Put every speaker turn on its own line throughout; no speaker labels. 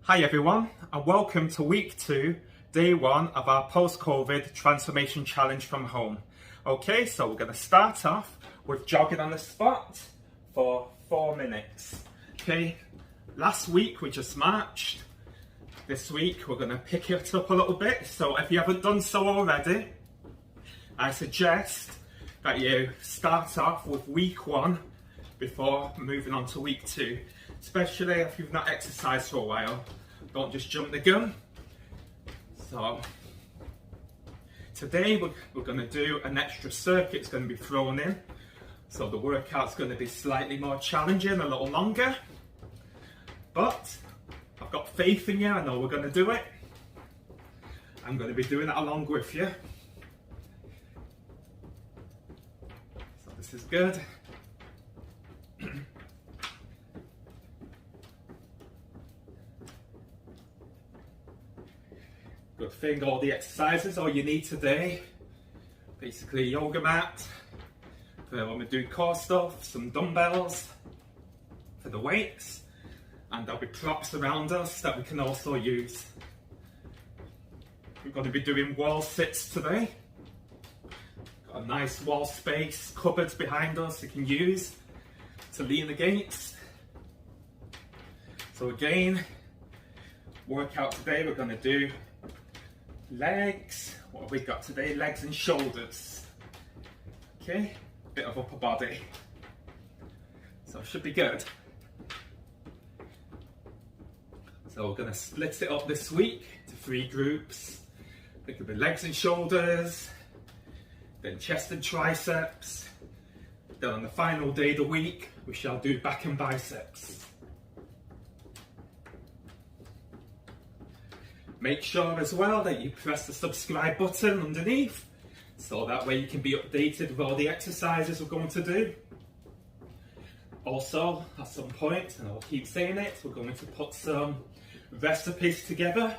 Hi everyone, and welcome to week 2, day 1 of our post-COVID transformation challenge from home. Okay, so we're going to start off with jogging on the spot for 4 minutes. Okay, last week we just marched. This week we're going to pick it up a little bit, so if you haven't done so already, I suggest that you start off with week 1 before moving on to week 2. Especially if you've not exercised for a while, don't just jump the gun. So today we're going to do an extra circuit. It's going to be thrown in, so the workout's going to be slightly more challenging, a little longer, but I've got faith in you. I know we're going to do it. I'm going to be doing it along with you, so this is good. Good thing, all the exercises, all you need today, basically yoga mat for when we do core stuff, some dumbbells for the weights, and there'll be props around us that we can also use. We're going to be doing wall sits today. Got a nice wall space, cupboards behind us you can use to lean against. So again, workout today, we're going to do legs. What have we got today? Legs and shoulders. Okay, bit of upper body. So it should be good. So we're going to split it up this week to 3 groups. It could be legs and shoulders, then chest and triceps. Then on the final day of the week, we shall do back and biceps. Make sure as well that you press the subscribe button underneath, so that way you can be updated with all the exercises we're going to do. Also, at some point, and I'll keep saying it, we're going to put some recipes together.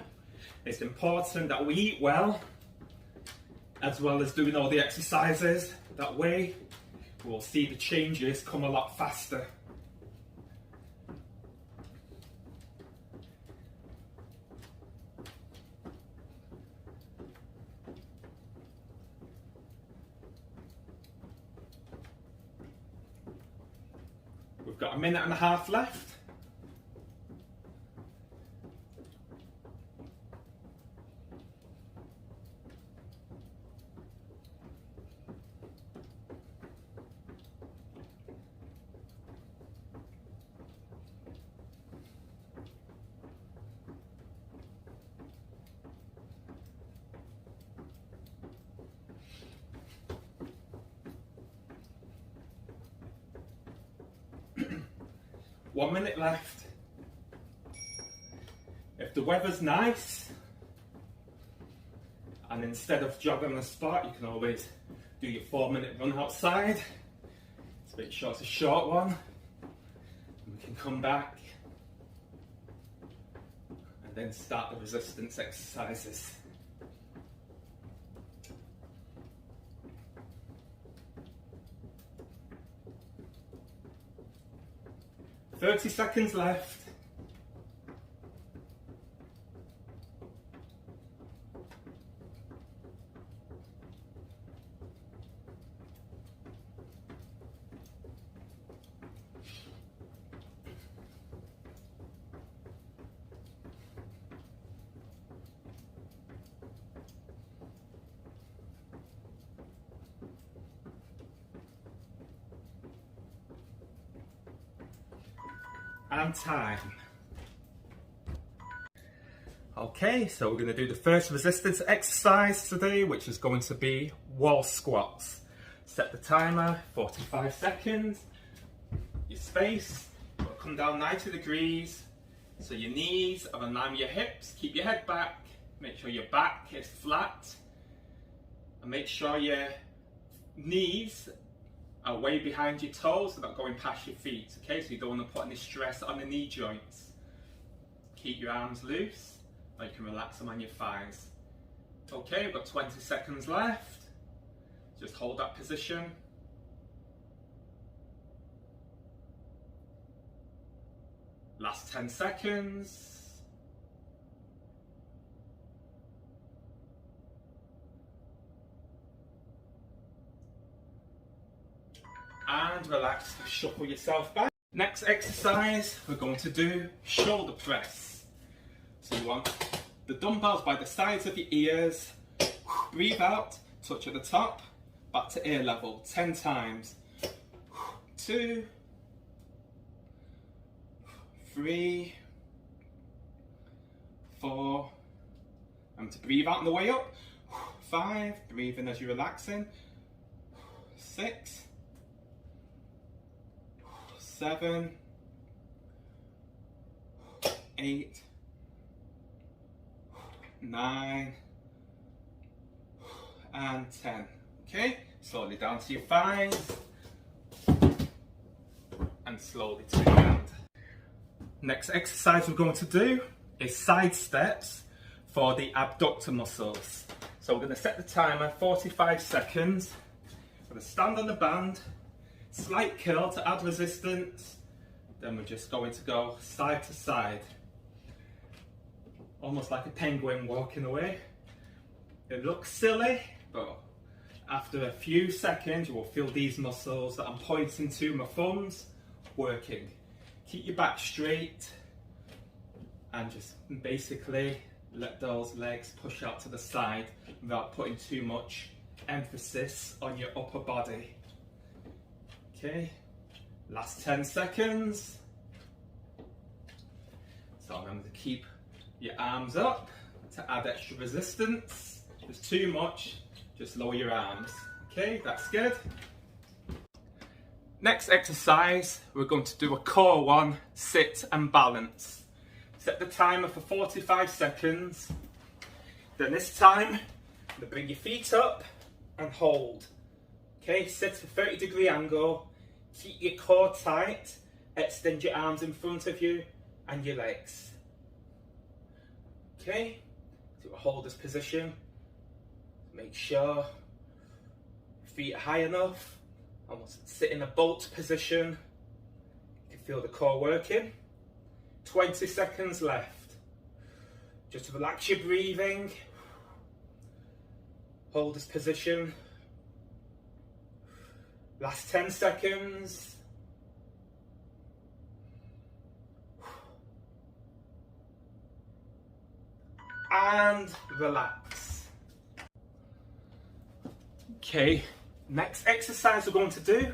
It's important that we eat well as doing all the exercises. That way, we'll see the changes come a lot faster. We've got 1.5 minutes left. One minute left. If the weather's nice, and instead of jogging on the spot, you can always do your 4-minute run outside. So make sure it's a short one. And we can come back and then start the resistance exercises. "30 seconds left." And time. Okay, so we're going to do the first resistance exercise today, which is going to be wall squats. Set the timer, 45 seconds. Your space will come down 90 degrees, so your knees are in line with your hips. Keep your head back, make sure your back is flat, and make sure your knees are way behind your toes, they're not going past your feet, okay? So you don't want to put any stress on the knee joints. Keep your arms loose, or you can relax them on your thighs. Okay, we've got 20 seconds left. Just hold that position. Last 10 seconds. and relax, shuffle yourself back. Next exercise, we're going to do shoulder press. So you want the dumbbells by the sides of your ears, breathe out, touch at the top, back to ear level, 10 times. 2, 3, 4, and to breathe out on the way up, 5, breathe in as you're relaxing, 6, 7, 8, 9, and 10. Okay, slowly down to your thighs, and slowly to the end. Next exercise we're going to do is side steps for the abductor muscles. So we're going to set the timer 45 seconds. We're going to stand on the band, slight curl to add resistance, then we're just going to go side to side. Almost like a penguin walking away. It looks silly, but after a few seconds you will feel these muscles that I'm pointing to, my thumbs, working. Keep your back straight and just basically let those legs push out to the side without putting too much emphasis on your upper body. Okay, last 10 seconds. So remember to keep your arms up to add extra resistance. If there's too much, just lower your arms. Okay, that's good. Next exercise, we're going to do a core one, sit and balance. Set the timer for 45 seconds. Then this time, you bring your feet up and hold. Okay, sit at a 30-degree angle. Keep your core tight. Extend your arms in front of you and your legs. Okay, so hold this position. Make sure your feet are high enough. Almost sit in a bolt position. You can feel the core working. 20 seconds left. Just relax your breathing. Hold this position. Last 10 seconds. And relax. Okay, next exercise we're going to do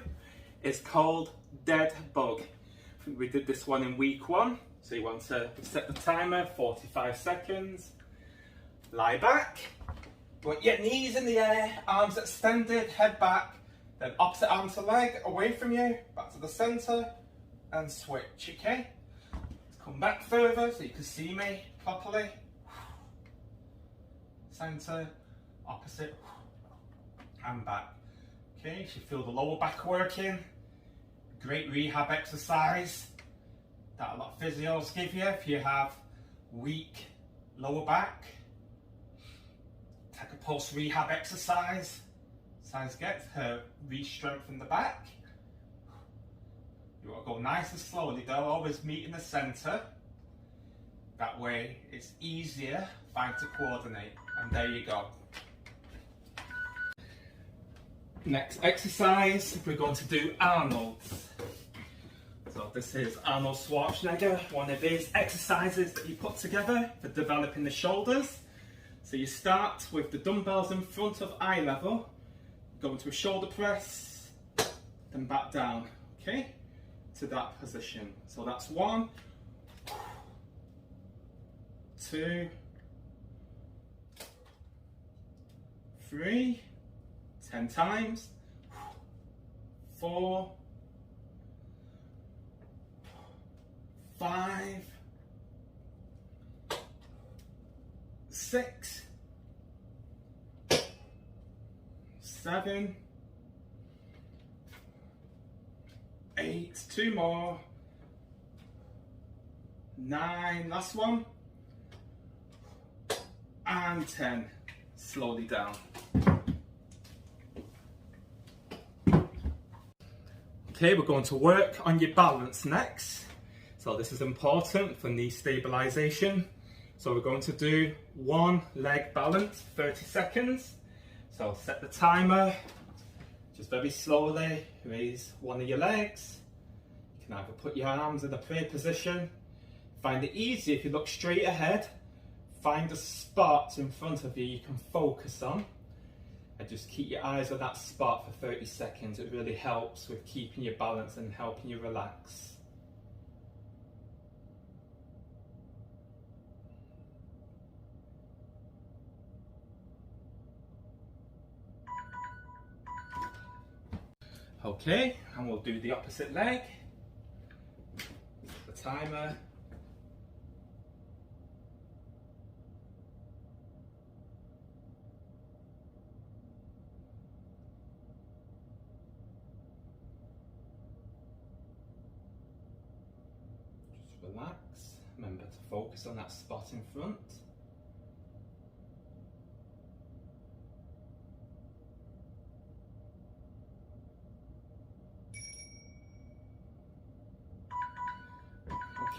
is called dead bug. I think we did this one in week 1. So you want to set the timer, 45 seconds. Lie back. Put your knees in the air, arms extended, head back. Then opposite arm to leg, away from you, back to the centre, and switch, okay? Let's come back further so you can see me properly. Centre, opposite, and back. Okay, you should feel the lower back working. Great rehab exercise that a lot of physios give you if you have weak lower back. Take a post-rehab exercise. Size gets her re-strengthen the back. You want to go nice and slowly though, always meet in the centre. That way it's easier for you to coordinate. And there you go. Next exercise, we're going to do Arnolds. So this is Arnold Schwarzenegger, one of his exercises that you put together for developing the shoulders. So you start with the dumbbells in front of eye level, go into a shoulder press, then back down, okay, to that position. So that's 1, 2, 3, 10 times, 4, 5, 6, 7, 8, 2 more, 9, last one, and 10. Slowly down. Okay, we're going to work on your balance next. So this is important for knee stabilization. So we're going to do one leg balance, 30 seconds. So set the timer, Just very slowly raise one of your legs. You can either put your arms in a prayer position. Find it easy if you look straight ahead. Find a spot in front of you can focus on. And just keep your eyes on that spot for 30 seconds. It really helps with keeping your balance and helping you relax. Okay, and we'll do the opposite leg. The timer. Just relax. Remember to focus on that spot in front.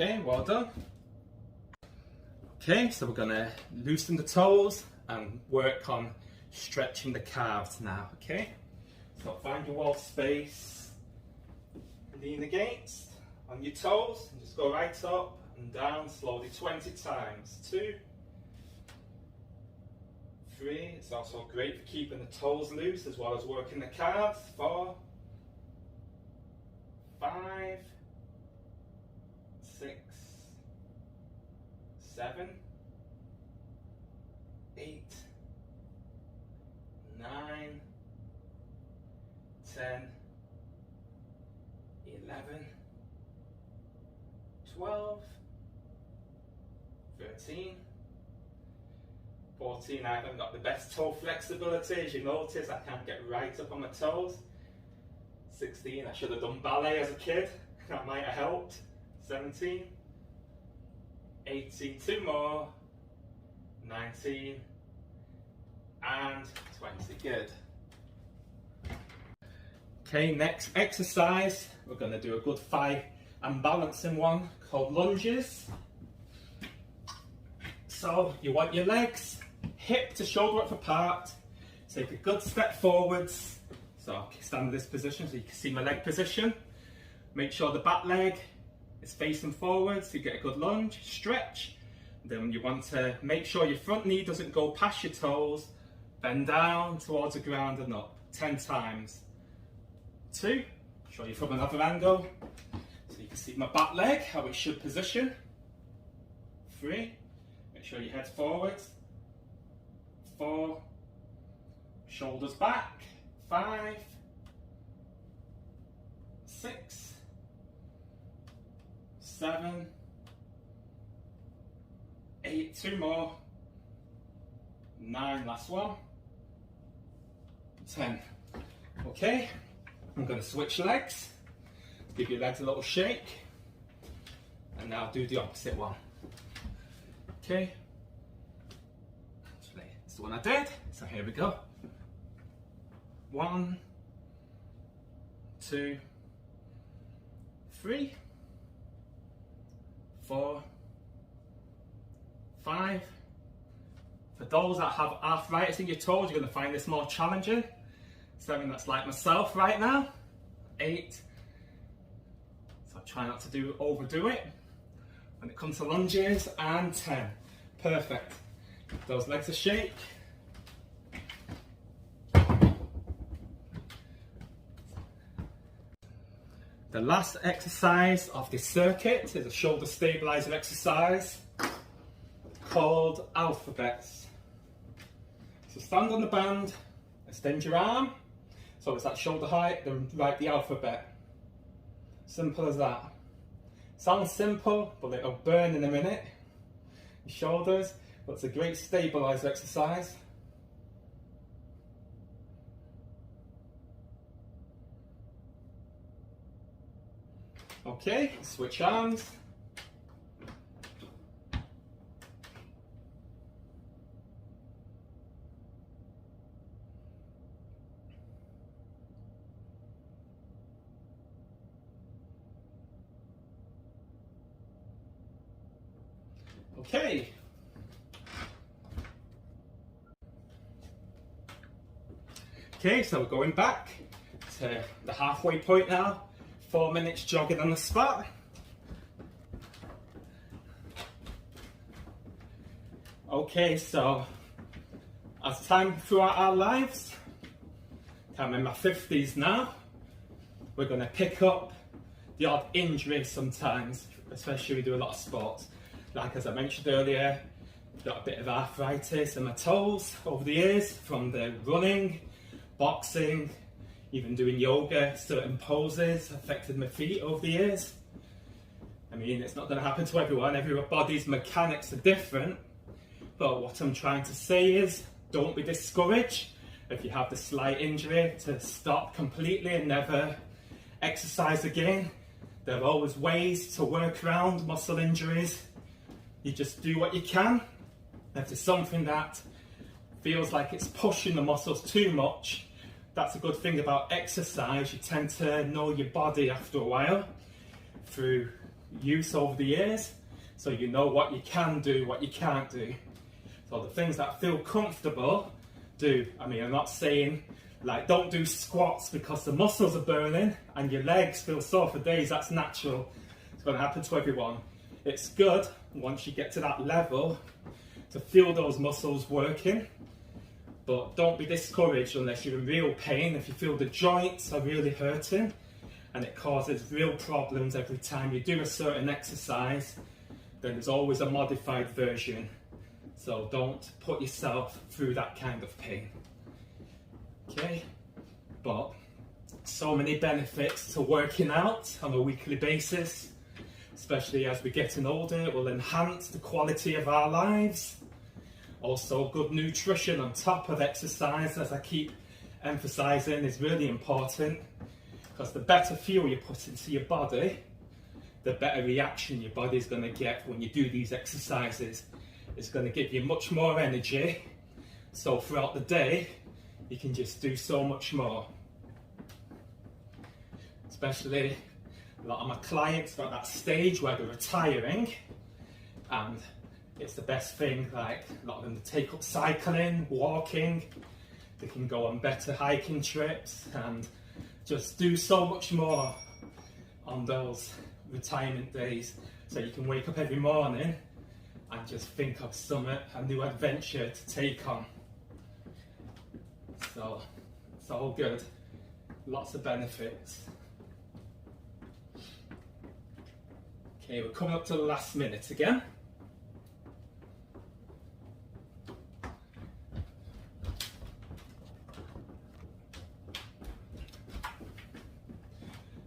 Okay, well done. Okay, so we're going to loosen the toes and work on stretching the calves now, okay? So find your wall space, lean against on your toes, and just go right up and down slowly 20 times. 2, 3, it's also great for keeping the toes loose as well as working the calves. 4, 5, 6, 7, 8, 9, 10, 11, 12, 13, 14. I haven't got the best toe flexibility, as you notice. I can't get right up on my toes. 16, I should have done ballet as a kid. That might have helped. 17, 18, 2 more, 19, and 20, good. Okay, next exercise, we're going to do a good thigh and balancing one called lunges. So you want your legs hip to shoulder width apart, take a good step forwards. So stand in this position so you can see my leg position. Make sure the back leg is facing forwards, so you get a good lunge, stretch. Then you want to make sure your front knee doesn't go past your toes. Bend down towards the ground and up 10 times. 2, show you from another angle so you can see my back leg, how it should position. 3, make sure your head's forwards. 4, shoulders back. 5, 6, 7, 8, 2 more, 9, last one, 10. Okay, I'm going to switch legs, give your legs a little shake, and now do the opposite one. Okay, actually, it's the one I did, so here we go. 1, 2, 3, 4, 5. For those that have arthritis in your toes, you're going to find this more challenging. 7, that's like myself right now. 8, so try not to overdo it when it comes to lunges. And 10, perfect. Those legs a shake. The last exercise of this circuit is a shoulder stabilizer exercise called alphabets. So stand on the band, extend your arm, so it's at shoulder height, then write the alphabet. Simple as that. Sounds simple, but it'll burn in a minute. Your shoulders, but it's a great stabilizer exercise. Okay, switch arms. Okay. Okay, so we're going back to the halfway point now. 4 minutes jogging on the spot. Okay, so as time throughout our lives, I'm in my 50s now, we're going to pick up the odd injury sometimes, especially we do a lot of sports. Like as I mentioned earlier, got a bit of arthritis in my toes over the years from the running, boxing, even doing yoga. Certain poses affected my feet over the years. I mean, it's not going to happen to everyone. Everybody's mechanics are different. But what I'm trying to say is, don't be discouraged if you have the slight injury to stop completely and never exercise again. There are always ways to work around muscle injuries. You just do what you can. If there's something that feels like it's pushing the muscles too much, that's a good thing about exercise. You tend to know your body after a while through use over the years, so you know what you can do, what you can't do. So the things that feel comfortable, do. I mean, I'm not saying like don't do squats because the muscles are burning and your legs feel sore for days. That's natural. It's going to happen to everyone. It's good once you get to that level to feel those muscles working, but don't be discouraged unless you're in real pain. If you feel the joints are really hurting and it causes real problems every time you do a certain exercise, then there's always a modified version. So don't put yourself through that kind of pain. Okay, but so many benefits to working out on a weekly basis, especially as we're getting older. It will enhance the quality of our lives. Also, good nutrition on top of exercise, as I keep emphasizing, is really important, because the better fuel you put into your body, the better reaction your body is going to get when you do these exercises. It's going to give you much more energy, so throughout the day you can just do so much more. Especially a lot of my clients are at that stage where they're retiring, and it's the best thing. Like a lot of them take up cycling, walking, they can go on better hiking trips and just do so much more on those retirement days. So you can wake up every morning and just think of a new adventure to take on. So it's all good, lots of benefits. Okay, we're coming up to the last minute again.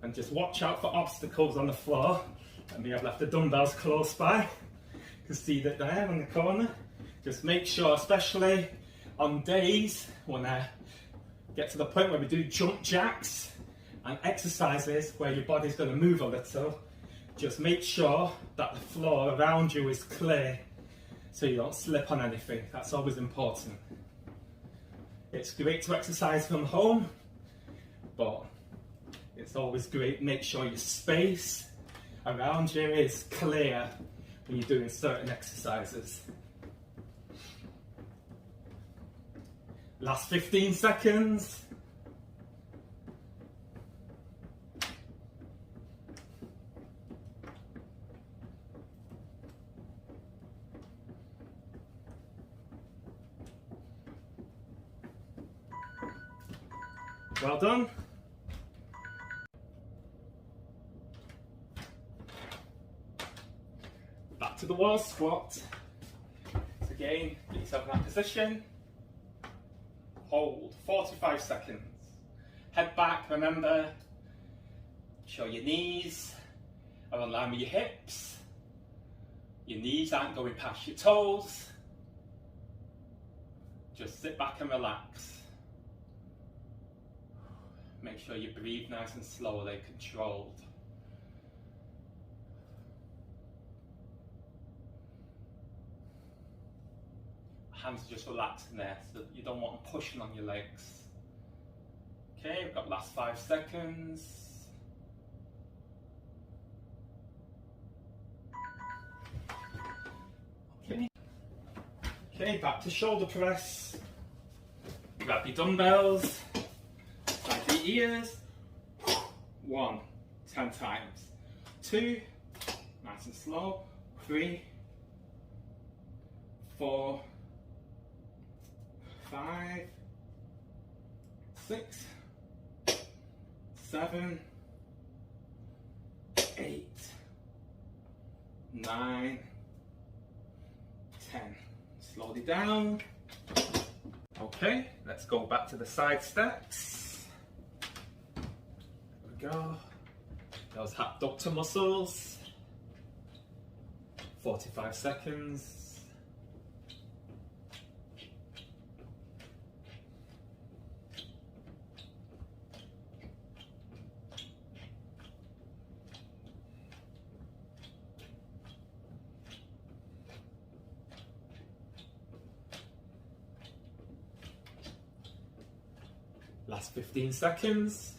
And just watch out for obstacles on the floor. I mean, I've left the dumbbells close by. You can see that there in the corner. Just make sure, especially on days when I get to the point where we do jump jacks and exercises where your body's going to move a little, just make sure that the floor around you is clear so you don't slip on anything. That's always important. It's great to exercise from home, but it's always great to make sure your space around you is clear when you're doing certain exercises. Last 15 seconds. Well done. Back to the wall squat. So again, get yourself in that position. Hold 45 seconds. Head back, remember. Show your knees are in line with your hips. Your knees aren't going past your toes. Just sit back and relax. Make sure you breathe nice and slowly, controlled. Hands are just relaxing there, so you don't want them pushing on your legs. Okay, we've got last 5 seconds. Okay, back to shoulder press. Grab your dumbbells, grab your ears, 1, 10 times. 2, nice and slow. 3, 4, 5, 6, 7, 8, 9, 10. Slowly down. Okay, let's go back to the side steps. There we go. Those abductor muscles. 45 seconds. Last 15 seconds.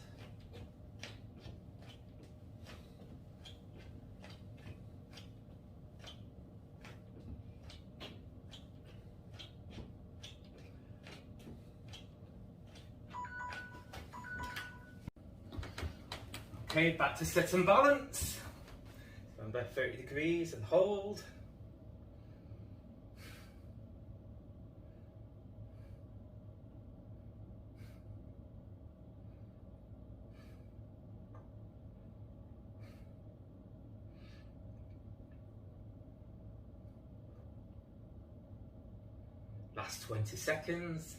Okay, back to sit and balance. Stand by 30 degrees and hold. Last 20 seconds.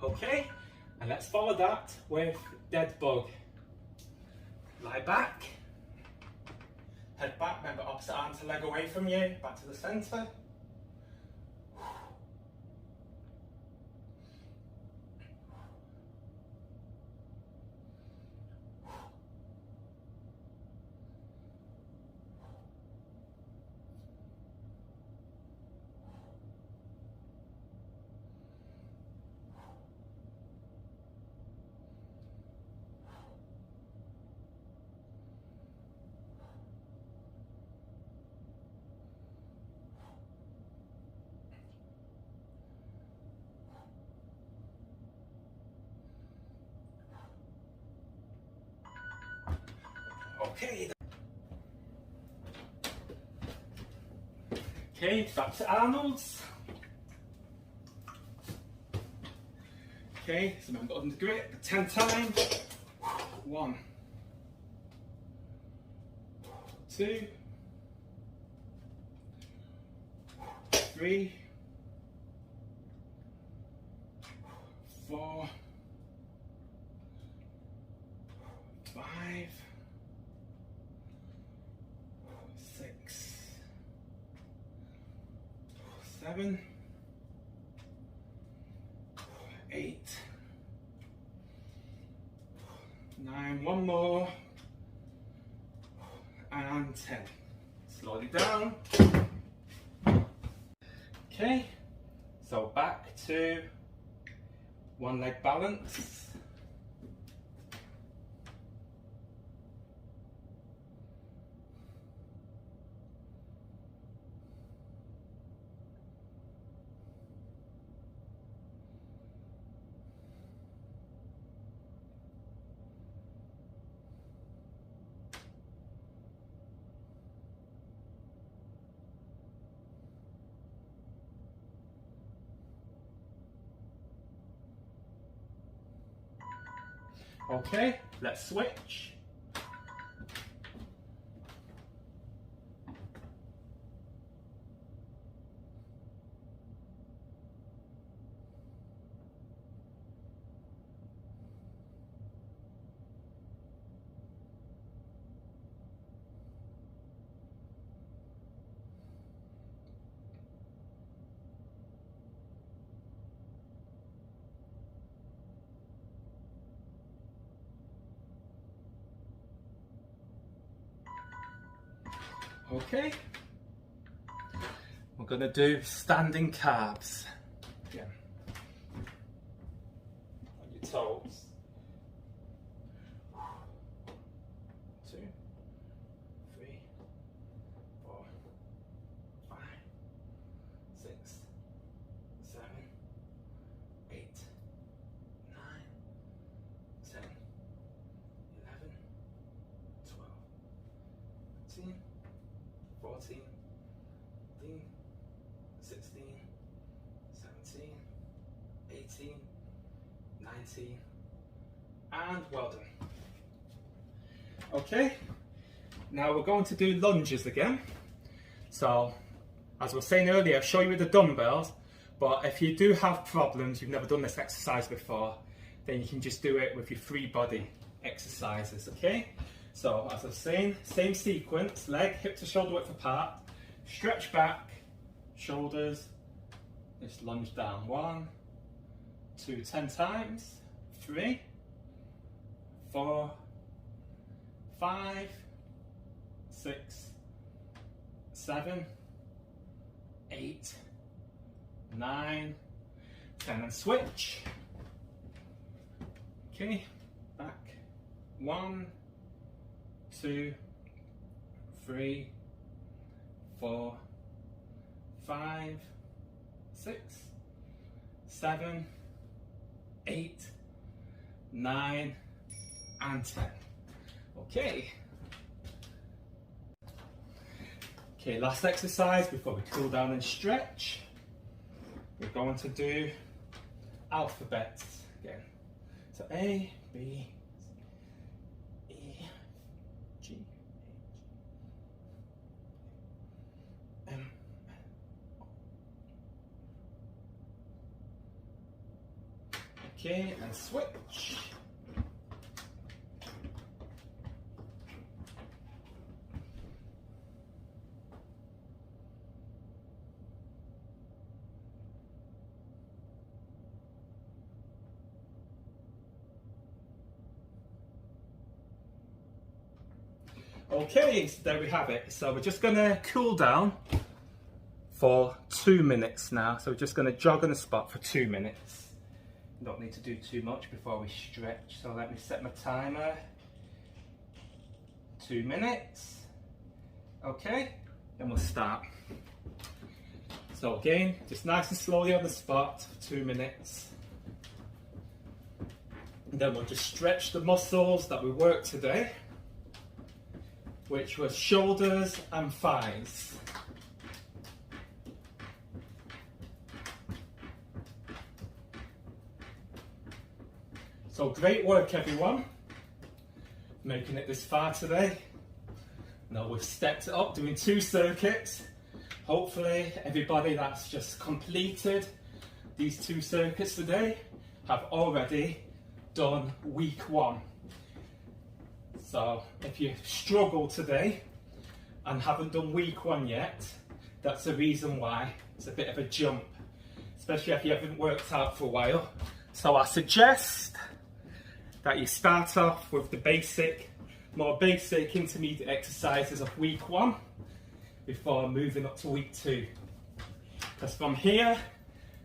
Okay, and let's follow that with dead bug. Lie back, head back, remember opposite arm to leg away from you, back to the centre. Okay. Okay, back to Arnolds. Okay, so remember under grip, 10 times. 1, 2, 3, 4, 5, 6, 7, 8, 9, one more, and 10. Slowly down. Okay, so back to one leg balance. Okay, let's switch. Okay, we're going to do standing calves. Again, on your toes. 14, 15, 16, 17, 18, 19, and well done. Okay, now we're going to do lunges again. So, as I was saying earlier, I'll show you with the dumbbells, but if you do have problems, you've never done this exercise before, then you can just do it with your free body exercises, okay? So, as I was saying, same sequence, leg, hip to shoulder width apart, stretch back, shoulders, just lunge down. 1, 2, 10 times, 3, 4, 5, 6, 7, 8, 9, 10, and switch. Okay, back. 1, 2, 3, 4, 5, 6, 7, 8, 9, and 10. Okay. Okay, last exercise before we cool down and stretch. We're going to do alphabets again. So A, B, E, G, H, M, okay, and switch. Okay, so there we have it. So we're just gonna cool down for 2 minutes now. So we're just gonna jog on the spot for 2 minutes. Don't need to do too much before we stretch. So let me set my timer. 2 minutes. Okay, then we'll start. So again, just nice and slowly on the spot for 2 minutes. And then we'll just stretch the muscles that we worked today, which was shoulders and thighs. So great work everyone, making it this far today. Now we've stepped it up, doing 2 circuits. Hopefully everybody that's just completed these 2 circuits today have already done week 1. So if you struggle today and haven't done week 1 yet, that's the reason why. It's a bit of a jump, especially if you haven't worked out for a while. So I suggest that you start off with the more basic intermediate exercises of week 1 before moving up to week 2. Because from here,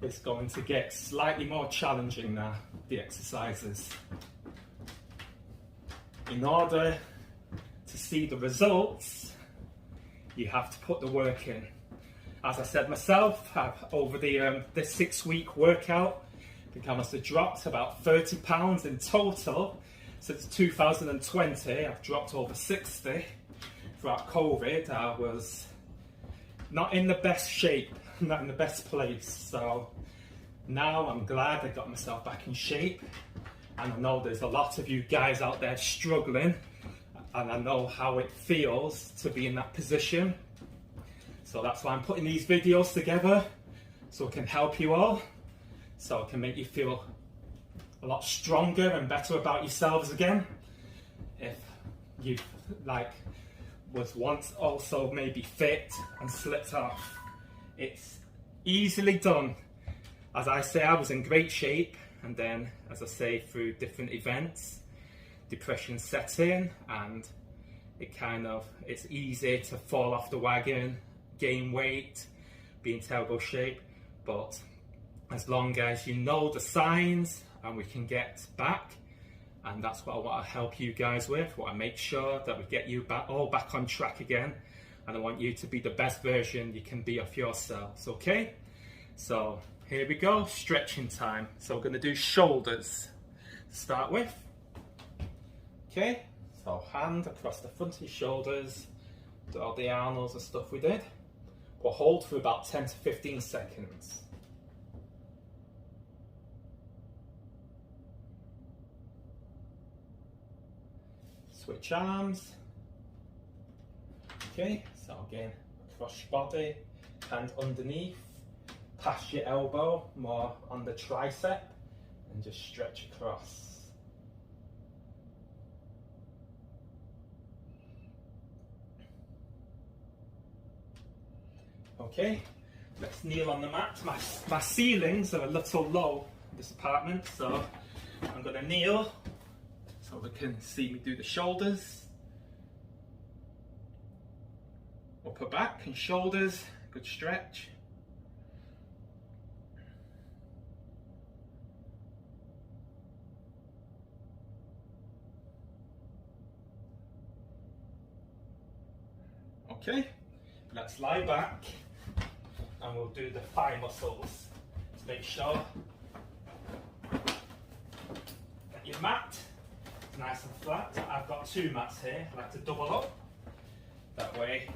it's going to get slightly more challenging now, the exercises. In order to see the results, you have to put the work in. As I said myself, over this 6-week workout, I think I must have dropped about 30 pounds in total since 2020. I've dropped over 60. Throughout COVID, I was not in the best shape, not in the best place. So now I'm glad I got myself back in shape. And I know there's a lot of you guys out there struggling, and I know how it feels to be in that position. So that's why I'm putting these videos together, so it can help you all, so it can make you feel a lot stronger and better about yourselves again. If you was once also maybe fit and slipped off, it's easily done. As I say, I was in great shape. And then, as I say, through different events, depression set in, and it's easy to fall off the wagon, gain weight, be in terrible shape. But as long as you know the signs and we can get back, and that's what I want to help you guys with. I want to make sure that we get you all back on track again, and I want you to be the best version you can be of yourselves, okay? So here we go, stretching time. So we're going to do shoulders to start with. Okay, so hand across the front of your shoulders, Do all the Arnolds and stuff we did. We'll hold for about 10 to 15 seconds. Switch arms. Okay, so again, across your body, hand underneath, past your elbow, more on the tricep, and just stretch across. Okay, let's kneel on the mat. My ceilings are a little low in this apartment, so I'm going to kneel so we can see me do the shoulders. Upper back and shoulders, good stretch. Okay, let's lie back and we'll do the thigh muscles to make sure that your mat is nice and flat. I've got 2 mats here, I like to double up. That way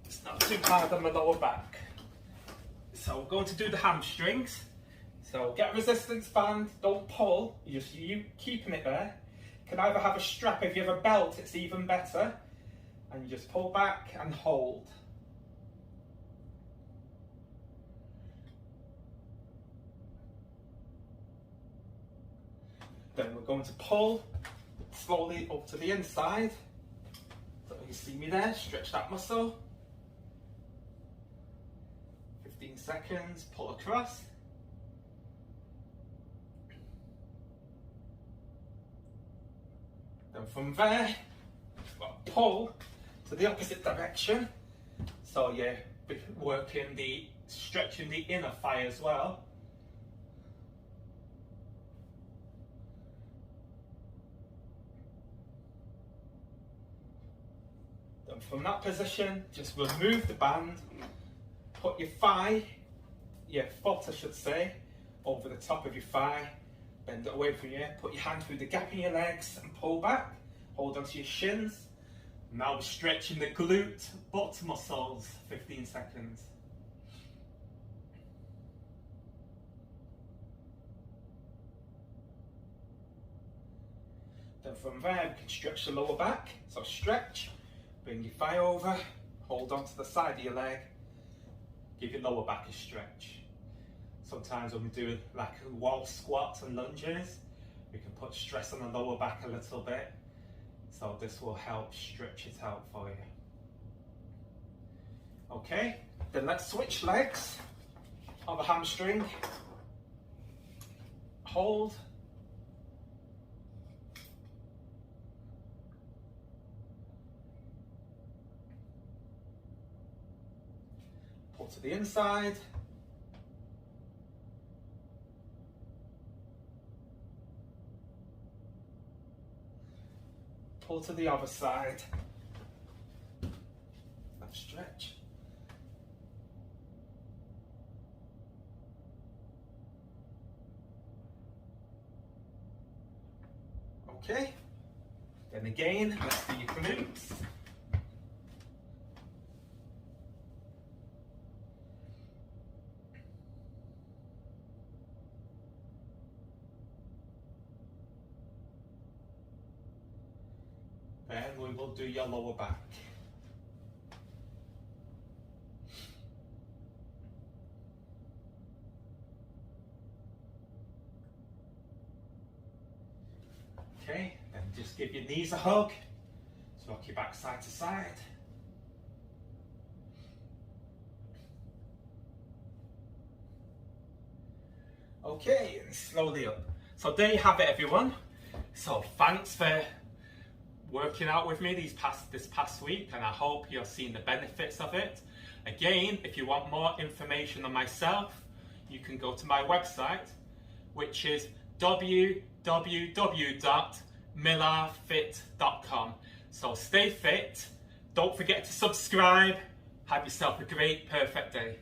it's not too hard on my lower back. So we're going to do the hamstrings. So get a resistance band, don't pull, you keeping it there. You can either have a strap, if you have a belt it's even better. And you just pull back and hold. Then we're going to pull slowly up to the inside. So you see me there, stretch that muscle. 15 seconds, pull across. Then from there, pull to the opposite direction. So you're working stretching the inner thigh as well. Then from that position, just remove the band, put your foot I should say, over the top of your thigh, bend it away from you, put your hand through the gap in your legs and pull back, hold onto your shins. Now we're stretching the glute butt muscles, 15 seconds. Then from there we can stretch the lower back. So stretch, bring your thigh over, hold onto the side of your leg, give your lower back a stretch. Sometimes when we're doing like wall squats and lunges, we can put stress on the lower back a little bit. So this will help stretch it out for you. Okay, then let's switch legs on the hamstring. Hold. Pull to the inside. Pull to the other side. Let's stretch. Okay. Then again, let's do your glutes. Then we will do your lower back. Okay, then just give your knees a hug. So rock your back side to side. Okay, and slowly up. So there you have it, everyone. So thanks for working out with me this past week, and I hope you're seeing the benefits of it. Again, if you want more information on myself, you can go to my website, which is www.millarfit.com. So stay fit, don't forget to subscribe, have yourself a great, perfect day.